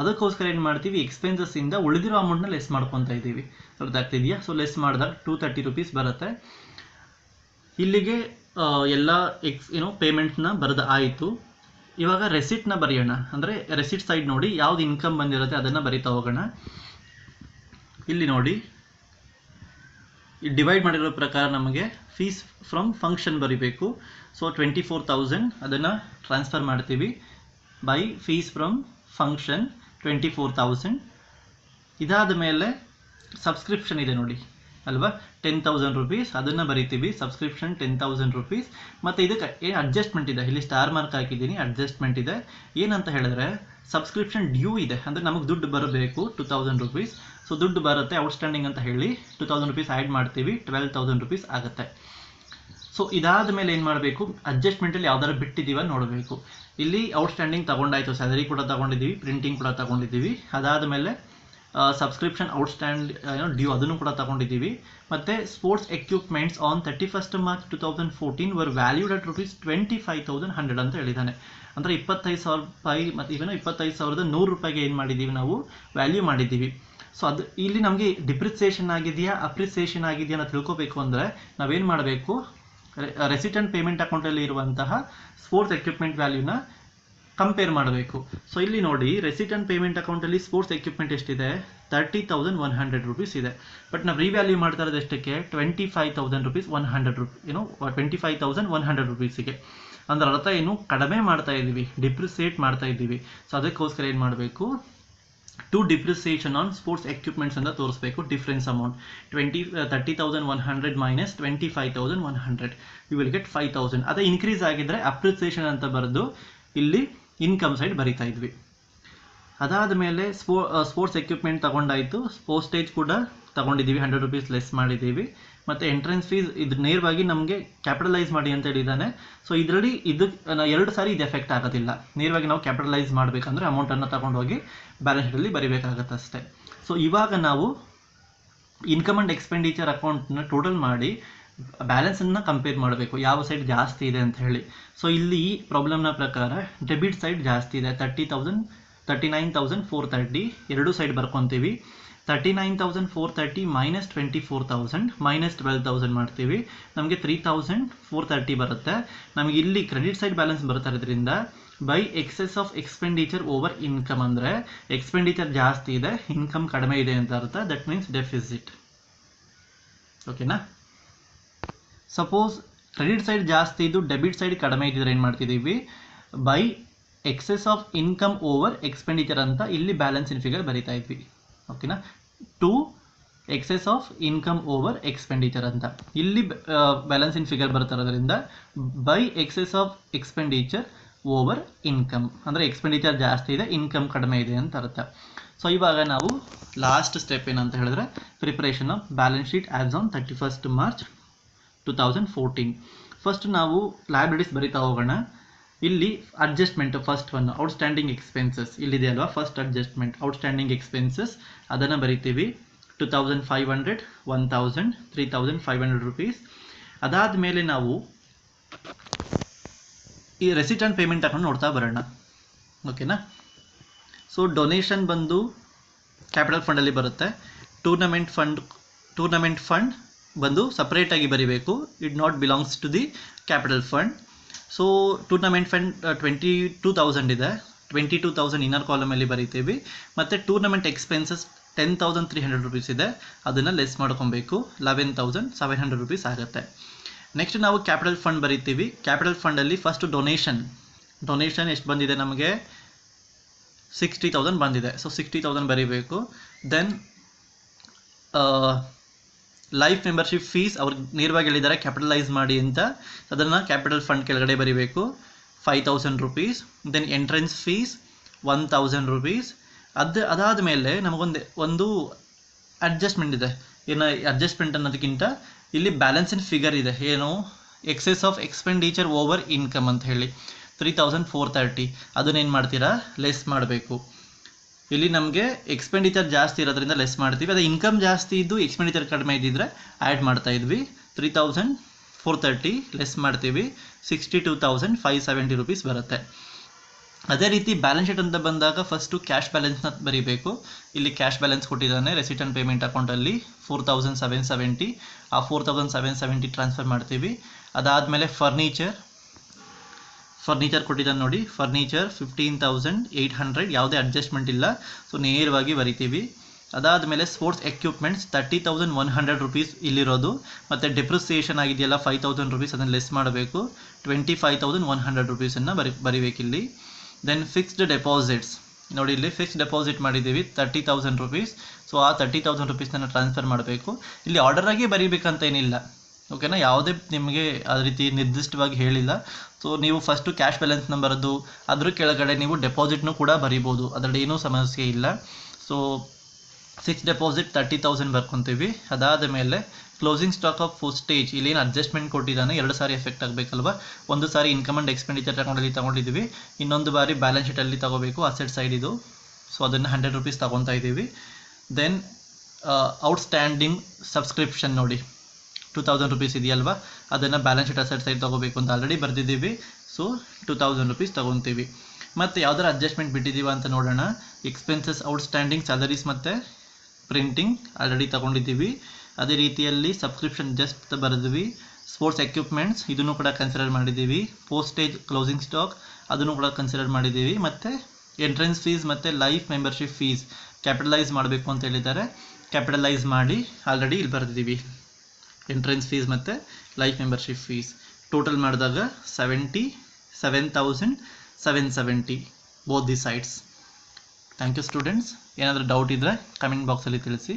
ಅದಕ್ಕೋಸ್ಕರ ಏನು ಮಾಡ್ತೀವಿ, ಎಕ್ಸ್ಪೆನ್ಸಸ್ಸಿಂದ ಉಳಿದಿರೋ ಅಮೌಂಟ್ನ ಲೆಸ್ ಮಾಡ್ಕೊತಾ ಇದ್ದೀವಿ. ಅರ್ಥ ಆಗ್ತಿದೆಯಾ? ಸೊ ಲೆಸ್ ಮಾಡಿದಾಗ 230 ರೂಪೀಸ್ ಬರುತ್ತೆ. ಇಲ್ಲಿಗೆ ಎಲ್ಲ ಪೇಮೆಂಟ್ನ ಬರೆದು ಆಯಿತು. ಇವಾಗ ರೆಸಿಟ್ನ ಬರೆಯೋಣ. ಅಂದರೆ ರೆಸಿಟ್ ಸೈಡ್ ನೋಡಿ, ಯಾವ್ದು ಇನ್ಕಮ್ ಬಂದಿರುತ್ತೆ ಅದನ್ನು ಬರಿತಾ ಹೋಗೋಣ. ಇಲ್ಲಿ ನೋಡಿ, ಡಿವೈಡ್ ಮಾಡಿರೋ ಪ್ರಕಾರ ನಮಗೆ ಫೀಸ್ ಫ್ರಮ್ ಫಂಕ್ಷನ್ ಬರಿಬೇಕು. ಸೊ 24,000 ಅದನ್ನು ಟ್ರಾನ್ಸ್ಫರ್ ಮಾಡ್ತೀವಿ ಬೈ ಫೀಸ್ ಫ್ರಮ್ ಫಂಕ್ಷನ್ 24,000. ಇದಾದ ಮೇಲೆ ಸಬ್ಸ್ಕ್ರಿಪ್ಷನ್ ಇದೆ ನೋಡಿ ಅಲ್ವಾ, 10,000 ರೂಪೀಸ್, ಅದನ್ನು ಬರಿತೀವಿ. Subscription 10,000 rupees. ಮತ್ತು ಇದಕ್ಕೆ ಏನು ಅಡ್ಜಸ್ಟ್ಮೆಂಟ್ ಇದೆ, ಇಲ್ಲಿ ಸ್ಟಾರ್ ಮಾರ್ಕ್ ಹಾಕಿದ್ದೀನಿ, ಅಡ್ಜಸ್ಟ್ಮೆಂಟ್ ಇದೆ. ಏನಂತ ಹೇಳಿದ್ರೆ ಸಬ್ಸ್ಕ್ರಿಪ್ಷನ್ ಡ್ಯೂ ಇದೆ, ಅಂದರೆ ನಮಗೆ ದುಡ್ಡು ಬರಬೇಕು 2000 ರೂಪೀಸ್. ಸೊ ದುಡ್ಡು ಬರುತ್ತೆ ಔಟ್ಸ್ಟ್ಯಾಂಡಿಂಗ್ ಅಂತ ಹೇಳಿ 2000 ರೂಪೀಸ್ ಆ್ಯಡ್ ಮಾಡ್ತೀವಿ, 12,000 ರೂಪೀಸ್ ಆಗುತ್ತೆ. ಸೊ ಇದಾದ ಮೇಲೆ ಏನು ಮಾಡಬೇಕು, ಅಡ್ಜಸ್ಟ್ಮೆಂಟಲ್ಲಿ ಯಾವ್ದಾರು ಬಿಟ್ಟಿದ್ದೀವ ನೋಡಬೇಕು. ಇಲ್ಲಿ ಔಟ್ಸ್ಟ್ಯಾಂಡಿಂಗ್ ತಗೊಂಡಾಯಿತು, ಸ್ಯಾಲರಿ ಕೂಡ ತಗೊಂಡಿದ್ದೀವಿ, ಪ್ರಿಂಟಿಂಗ್ ಕೂಡ ತಗೊಂಡಿದ್ದೀವಿ. ಅದಾದ ಮೇಲೆ ಸಬ್ಸ್ಕ್ರಿಪ್ಷನ್ ಔಟ್ಸ್ಟ್ಯಾಂಡ್ ಡ್ಯೂ ಅದನ್ನು ಕೂಡ ತಗೊಂಡಿದ್ದೀವಿ. ಮತ್ತು sports equipments on 31st March 2014 var valued at ₹25,100 ಅಂತ ಹೇಳಿದ್ದಾನೆ. ಅಂದರೆ 25,000 ರೂಪಾಯಿ ಮತ್ತು ಇವೇನೋ 25,100 ರೂಪಾಯಿಗೆ ಏನು ಮಾಡಿದ್ದೀವಿ, ನಾವು ವ್ಯಾಲ್ಯೂ ಮಾಡಿದ್ದೀವಿ. ಸೊ ಅದು ಇಲ್ಲಿ ನಮಗೆ ಡಿಪ್ರಿಸಿಯೇಷನ್ ಆಗಿದೆಯಾ ಅಪ್ರಿಸಿಯೇಷನ್ ಆಗಿದೆಯಾ ಅಂತ ತಿಳ್ಕೊಬೇಕು ಅಂದರೆ ನಾವೇನು ಮಾಡಬೇಕು, ರೆಸಿಟ್ ಆ್ಯಂಡ್ ಪೇಮೆಂಟ್ ಅಕೌಂಟಲ್ಲಿ ಇರುವಂತಹ ಸ್ಪೋರ್ಟ್ಸ್ ಎಕ್ವಿಪ್ಮೆಂಟ್ ವ್ಯಾಲ್ಯೂನ ಕಂಪೇರ್ ಮಾಡಬೇಕು. ಸೊ ಇಲ್ಲಿ ನೋಡಿ, ರೆಸಿಟ್ ಆ್ಯಂಡ್ ಪೇಮೆಂಟ್ ಅಕೌಂಟಲ್ಲಿ ಸ್ಪೋರ್ಟ್ಸ್ ಎಕ್ವಿಪ್ಮೆಂಟ್ ಎಷ್ಟಿದೆ, 30,100 ರೂಪೀಸ್ ಇದೆ. ಬಟ್ ನಾವು ರಿವ್ಯಾಲ್ಯೂ ಮಾಡ್ತಾ ಇರೋದು ಎಷ್ಟಕ್ಕೆ, 25,000 ರೂಪೀಸ್ 100 25,100 ರೂಪೀಸಿಗೆ. ಅಂದ್ರೆ ಅರ್ಥ ಏನು, ಕಡಿಮೆ ಮಾಡ್ತಾ ಇದ್ದೀವಿ, ಡಿಪ್ರಿಸಿಯೇಟ್ ಮಾಡ್ತಾ ಇದ್ದೀವಿ. ಸೊ ಅದಕ್ಕೋಸ್ಕರ ಏನು ಮಾಡಬೇಕು, to depreciation on sports equipments ಅಂತ ತೋರಿಸಬೇಕು. Difference amount 30,100 minus 25,100, you will get 5,000. ಅದೇ ಇನ್ಕ್ರೀಸ್ ಆಗಿದ್ರೆ ಅಪ್ರಿಸಿಯೇಷನ್ ಅಂತ ಬರೆದು ಇಲ್ಲಿ ಇನ್ಕಮ್ ಸೈಡ್ ಬರಿತಾ ಇದ್ವಿ. ಅದಾದ ಮೇಲೆ ಸ್ಪೋರ್ಟ್ಸ್ ಎಕ್ವಿಪ್ಮೆಂಟ್ ತಗೊಂಡಾಯಿತು, ಪೋಸ್ಟೇಜ್ ಕೂಡ ತಗೊಂಡಿದ್ದೀವಿ, 100 ರೂಪೀಸ್ ಲೆಸ್ ಮಾಡಿದ್ದೀವಿ. ಮತ್ತು ಎಂಟ್ರೆನ್ಸ್ ಫೀಸ್ ಇದು ನೇರವಾಗಿ ನಮಗೆ ಕ್ಯಾಪಿಟಲೈಸ್ ಮಾಡಿ ಅಂತ ಹೇಳಿದ್ದಾನೆ. ಸೊ ಇದರಲ್ಲಿ ಇದು 2 ಸಾರಿ ಇದು ಎಫೆಕ್ಟ್ ಆಗೋದಿಲ್ಲ. ನೇರವಾಗಿ ನಾವು ಕ್ಯಾಪಿಟಲೈಸ್ ಮಾಡಬೇಕಂದ್ರೆ ಅಮೌಂಟನ್ನು ತಗೊಂಡೋಗಿ ಬ್ಯಾಲೆನ್ಸ್ ಶೀಟಲ್ಲಿ ಬರಿಬೇಕಾಗತ್ತೆ ಅಷ್ಟೇ. ಸೊ ಇವಾಗ ನಾವು ಇನ್ಕಮ್ ಆ್ಯಂಡ್ ಎಕ್ಸ್ಪೆಂಡಿಚರ್ ಅಕೌಂಟ್ನ ಟೋಟಲ್ ಮಾಡಿ ಬ್ಯಾಲೆನ್ಸನ್ನು ಕಂಪೇರ್ ಮಾಡಬೇಕು, ಯಾವ ಸೈಡ್ ಜಾಸ್ತಿ ಇದೆ ಅಂತ ಹೇಳಿ. ಸೊ ಇಲ್ಲಿ ಈ ಪ್ರಾಬ್ಲಮ್ನ ಪ್ರಕಾರ ಡೆಬಿಟ್ ಸೈಡ್ ಜಾಸ್ತಿ ಇದೆ, 39,430. ಎರಡೂ ಸೈಡ್ ಬರ್ಕೊತೀವಿ. 39,430 ಮೈನಸ್ 24,000 ಮೈನಸ್ 12,000 ಮಾಡ್ತೀವಿ, ನಮಗೆ 3,430 ಬರುತ್ತೆ. ನಮಗೆ ಇಲ್ಲಿ ಕ್ರೆಡಿಟ್ ಸೈಡ್ ಬ್ಯಾಲೆನ್ಸ್ ಬರ್ತಾ ಇರೋದ್ರಿಂದ by excess of expenditure over income, ಅಂದರೆ ಎಕ್ಸ್ಪೆಂಡಿಚರ್ ಜಾಸ್ತಿ ಇದೆ, ಇನ್ಕಮ್ ಕಡಿಮೆ ಇದೆ ಅಂತ ಅರ್ಥ. That means deficit. ಓಕೆನಾ? ಸಪೋಸ್ ಕ್ರೆಡಿಟ್ ಸೈಡ್ ಜಾಸ್ತಿ ಇದ್ದು ಡೆಬಿಟ್ ಸೈಡ್ ಕಡಿಮೆ ಇದ್ದಿದ್ರೆ ಏನು ಮಾಡ್ತಿದ್ದೀವಿ, by excess of income over expenditure ಅಂತ ಇಲ್ಲಿ ಬ್ಯಾಲೆನ್ಸ್ ಇನ್ ಫಿಗರ್ ಬರಿತಾ ಇದ್ವಿ. ಓಕೆನಾ? To excess of income over expenditure ಅಂತ ಇಲ್ಲಿ ಬ್ಯಾಲೆನ್ಸ್ ಇನ್ ಫಿಗರ್ ಬರ್ತಾ ಇರೋದ್ರಿಂದ by excess of expenditure over income, ಅಂದರೆ ಎಕ್ಸ್ಪೆಂಡಿಚರ್ ಜಾಸ್ತಿ ಇದೆ, ಇನ್ಕಮ್ ಕಡಿಮೆ ಇದೆ ಅಂತ ಅರ್ಥ. ಸೊ ಇವಾಗ ನಾವು ಲಾಸ್ಟ್ ಸ್ಟೆಪ್ ಏನಂತ ಹೇಳಿದ್ರೆ preparation of balance sheet as on 31st March 2014. First ನಾವು ಲಯಬಿಲಿಟೀಸ್ ಬರಿತಾ ಹೋಗೋಣ. ಇಲ್ಲಿ adjustment first one outstanding expenses ಇಲ್ಲಿದೆ ಅಲ್ವಾ, ಫಸ್ಟ್ ಅಡ್ಜಸ್ಟ್ಮೆಂಟ್ ಔಟ್ಸ್ಟ್ಯಾಂಡಿಂಗ್ ಎಕ್ಸ್ಪೆನ್ಸಸ್ ಅದನ್ನು ಬರಿತೀವಿ. 2,500 1,000 3,500 ರೂಪೀಸ್. ಅದಾದ ಮೇಲೆ ನಾವು ಈ ರೆಸಿಟ್ ಆ್ಯಂಡ್ ಪೇಮೆಂಟ್ ಅಕೌಂಟ್ ನೋಡ್ತಾ ಬರೋಣ. ಓಕೆನಾ? ಸೊ ಡೊನೇಷನ್ ಬಂದು ಕ್ಯಾಪಿಟಲ್ ಫಂಡಲ್ಲಿ ಬರುತ್ತೆ. ಟೂರ್ನಮೆಂಟ್ ಫಂಡ್ ಬಂದು ಸಪ್ರೇಟಾಗಿ ಬರೀಬೇಕು, it not belongs to the capital fund. So tournament fund 22,000 ಇದೆ, 22,000 ಇನ್ನರ್ ಕಾಲಮಲ್ಲಿ ಬರೀತೀವಿ. ಮತ್ತು ಟೂರ್ನಮೆಂಟ್ ಎಕ್ಸ್ಪೆನ್ಸಸ್ 10,300 ರೂಪೀಸ್ ಇದೆ, ಅದನ್ನು ಲೆಸ್ ಮಾಡ್ಕೊಬೇಕು, 11,700 ರೂಪೀಸ್ ಆಗುತ್ತೆ. ನೆಕ್ಸ್ಟ್ ನಾವು ಕ್ಯಾಪಿಟಲ್ ಫಂಡ್ ಬರೀತೀವಿ. ಕ್ಯಾಪಿಟಲ್ ಫಂಡಲ್ಲಿ ಫಸ್ಟ್ ಡೊನೇಷನ್ ಎಷ್ಟು ಬಂದಿದೆ ನಮಗೆ 60,000 ಬಂದಿದೆ. ಸೊ 60,000 ಬರೀಬೇಕು. ದೆನ್ ಲೈಫ್ ಮೆಂಬರ್ಶಿಪ್ ಫೀಸ್ ಅವ್ರಿಗೆ ನೇರವಾಗಿ ಹೇಳಿದ್ದಾರೆ ಕ್ಯಾಪಿಟಲೈಸ್ ಮಾಡಿ ಅಂತ, ಅದನ್ನು ಕ್ಯಾಪಿಟಲ್ ಫಂಡ್ ಕೆಳಗಡೆ ಬರೀಬೇಕು, 5,000 rupees. Then entrance fees 1,000 rupees. ಅದಾದ ಮೇಲೆ ನಮಗೊಂದು ಅಡ್ಜಸ್ಟ್ಮೆಂಟ್ ಇದೆ. ಏನು ಅಡ್ಜಸ್ಟ್ಮೆಂಟ್ ಅನ್ನೋದಕ್ಕಿಂತ ಇಲ್ಲಿ ಬ್ಯಾಲೆನ್ಸ್ ಇನ್ ಫಿಗರ್ ಇದೆ, ಏನು excess of expenditure over income ಅಂತ ಹೇಳಿ 3,430. ಅದನ್ನೇನು ಮಾಡ್ತೀರಾ, ಲೆಸ್ ಮಾಡಬೇಕು. ಇಲ್ಲಿ ನಮಗೆ ಎಕ್ಸ್ಪೆಂಡಿಚರ್ ಜಾಸ್ತಿ ಇರೋದ್ರಿಂದ ಲೆಸ್ ಮಾಡ್ತೀವಿ, ಅದೇ ಇನ್ಕಮ್ ಜಾಸ್ತಿ ಇದ್ದು ಎಕ್ಸ್ಪೆಂಡಿಚರ್ ಕಡಿಮೆ ಇದ್ದಿದ್ರೆ ಆ್ಯಡ್ ಮಾಡ್ತಾ ಇದ್ವಿ. 3,430 ಲೆಸ್ ಮಾಡ್ತೀವಿ, 62,570 ರೂಪೀಸ್ ಬರುತ್ತೆ. ಅದೇ ರೀತಿ ಬ್ಯಾಲೆನ್ಸ್ ಶೀಟ್ ಅಂತ ಬಂದಾಗ ಫಸ್ಟು ಕ್ಯಾಶ್ ಬ್ಯಾಲೆನ್ಸ್ನ ಬರೀಬೇಕು. ಇಲ್ಲಿ ಕ್ಯಾಶ್ ಬ್ಯಾಲೆನ್ಸ್ ಕೊಟ್ಟಿದ್ದಾನೆ ರೆಸಿಟ್ ಆ್ಯಂಡ್ ಪೇಮೆಂಟ್ ಅಕೌಂಟಲ್ಲಿ 4,770. ಆ 4,770 ಟ್ರಾನ್ಸ್ಫರ್ ಮಾಡ್ತೀವಿ. ಅದಾದಮೇಲೆ ಫರ್ನಿಚರ್ ಕೊಟ್ಟಿದ್ದಾನೆ ನೋಡಿ, ಫರ್ನಿಚರ್ 15,800, ಯಾವುದೇ ಅಡ್ಜಸ್ಟ್ಮೆಂಟ್ ಇಲ್ಲ, ಸೊ ನೇರವಾಗಿ ಬರಿತೀವಿ. ಅದಾದಮೇಲೆ ಸ್ಪೋರ್ಟ್ಸ್ ಎಕ್ವಿಪ್ಮೆಂಟ್ಸ್ 30,100 ರೂಪೀಸ್ ಇಲ್ಲಿರೋದು, ಮತ್ತು ಡೆಪ್ರಿಸಿಯೇಷನ್ ಆಗಿದೆಯಲ್ಲ 5,000 ರೂಪೀಸ್, ಅದನ್ನು ಲೆಸ್ ಮಾಡಬೇಕು, 25,100 ರೂಪೀಸನ್ನು ಬರಿಬೇಕಿಲ್ಲಿ. ದೆನ್ ಫಿಕ್ಸ್ಡ್ ಡೆಪಾಸಿಟ್ಸ್ ನೋಡಿ, ಇಲ್ಲಿ ಫಿಕ್ಸ್ಡ್ ಡೆಪಾಸಿಟ್ ಮಾಡಿದ್ದೀವಿ 30,000 ರೂಪೀಸ್. ಸೊ ಆ 30,000 ರೂಪೀಸನ್ನು ಟ್ರಾನ್ಸ್ಫರ್ ಮಾಡಬೇಕು. ಇಲ್ಲಿ ಆರ್ಡರಾಗಿ ಬರೀಬೇಕಂತ ಏನಿಲ್ಲ, ಓಕೆನಾ, ಯಾವುದೇ ನಿಮಗೆ ಆ ರೀತಿ ನಿರ್ದಿಷ್ಟವಾಗಿ ಹೇಳಿಲ್ಲ. ಸೊ ನೀವು ಫಸ್ಟು ಕ್ಯಾಶ್ ಬ್ಯಾಲೆನ್ಸ್ನ ಬರೋದು, ಅದ್ರ ಕೆಳಗಡೆ ನೀವು ಡೆಪಾಸಿಟ್ನೂ ಕೂಡ ಬರಿಬೋದು, ಅದರಲ್ಲಿ ಏನೂ ಸಮಸ್ಯೆ ಇಲ್ಲ. So fixed deposit 30,000 ಬರ್ಕೊತೀವಿ. ಅದಾದ ಮೇಲೆ ಕ್ಲೋಸಿಂಗ್ ಸ್ಟಾಕ್ ಆಫ್ ಪೋಸ್ಟೇಜ್, ಇಲ್ಲೇನು ಅಡ್ಜಸ್ಟ್ಮೆಂಟ್ ಕೊಟ್ಟಿದ್ದಾನೆ, 2 ಸಾರಿ ಎಫೆಕ್ಟ್ ಆಗಬೇಕಲ್ವ. ಒಂದು ಸಾರಿ ಇನ್ಕಮ್ ಆ್ಯಂಡ್ ಎಕ್ಸ್ಪೆಂಡಿಚರ್ ಅಕೌಂಟಲ್ಲಿ ತೊಗೊಂಡಿದ್ದೀವಿ, ಇನ್ನೊಂದು ಬಾರಿ ಬ್ಯಾಲೆನ್ಸ್ ಶೀಟಲ್ಲಿ ತೊಗೋಬೇಕು, ಅಸೆಟ್ ಸೈಡ್ ಇದು. ಸೊ ಅದನ್ನು 100 ರೂಪೀಸ್ ತೊಗೊತಾ ಇದ್ದೀವಿ. ದೆನ್ ಔಟ್ಸ್ಟ್ಯಾಂಡಿಂಗ್ ಸಬ್ಸ್ಕ್ರಿಪ್ಷನ್ ನೋಡಿ 2,000 ರೂಪೀಸ್ ಇದೆಯಲ್ವಾ, ಅದನ್ನು ಬ್ಯಾಲೆನ್ಸ್ ಶೀಟ್ ಅಸೆಟ್ ಸೈಡ್ ತೊಗೋಬೇಕು ಅಂತ ಆಲ್ರೆಡಿ ಬರೆದಿದ್ದೀವಿ. ಸೊ 2,000 ರೂಪೀಸ್ ತೊಗೊತೀವಿ. ಮತ್ತು ಯಾವ್ದಾರು ಅಡ್ಜಸ್ಟ್ಮೆಂಟ್ ಬಿಟ್ಟಿದ್ದೀವ ಅಂತ ನೋಡೋಣ. ಎಕ್ಸ್ಪೆನ್ಸಸ್ ಔಟ್ಸ್ಟ್ಯಾಂಡಿಂಗ್ ಸ್ಯಾಲರೀಸ್ ಮತ್ತು ಪ್ರಿಂಟಿಂಗ್ ಆಲ್ರೆಡಿ ತೊಗೊಂಡಿದ್ದೀವಿ. ಅದೇ ರೀತಿಯಲ್ಲಿ ಸಬ್ಸ್ಕ್ರಿಪ್ಷನ್ ಜಸ್ಟ್ ಬರೆದ್ವಿ. ಸ್ಪೋರ್ಟ್ಸ್ ಎಕ್ವಿಪ್ಮೆಂಟ್ಸ್ ಇದನ್ನು ಕೂಡ ಕನ್ಸಿಡರ್ ಮಾಡಿದ್ದೀವಿ. ಪೋಸ್ಟೇಜ್ ಕ್ಲೋಸಿಂಗ್ ಸ್ಟಾಕ್ ಅದನ್ನು ಕೂಡ ಕನ್ಸಿಡರ್ ಮಾಡಿದ್ದೀವಿ. ಮತ್ತು ಎಂಟ್ರೆನ್ಸ್ ಫೀಸ್ ಮತ್ತು ಲೈಫ್ ಮೆಂಬರ್ಶಿಪ್ ಫೀಸ್ ಕ್ಯಾಪಿಟಲೈಸ್ ಮಾಡಬೇಕು ಅಂತ ಹೇಳಿದ್ದಾರೆ, ಕ್ಯಾಪಿಟಲೈಸ್ ಮಾಡಿ ಆಲ್ರೆಡಿ ಇಲ್ಲಿ ಬರೆದಿದ್ದೀವಿ. ಎಂಟ್ರೆನ್ಸ್ ಫೀಸ್ ಮತ್ತು ಲೈಫ್ ಮೆಂಬರ್ಶಿಪ್ ಫೀಸ್ ಟೋಟಲ್ ಮಾಡಿದಾಗ 77,770 both the sides. Thank you students. ಏನಾದರೂ ಡೌಟ್ ಇದ್ದರೆ ಕಮೆಂಟ್ ಬಾಕ್ಸಲ್ಲಿ ತಿಳಿಸಿ.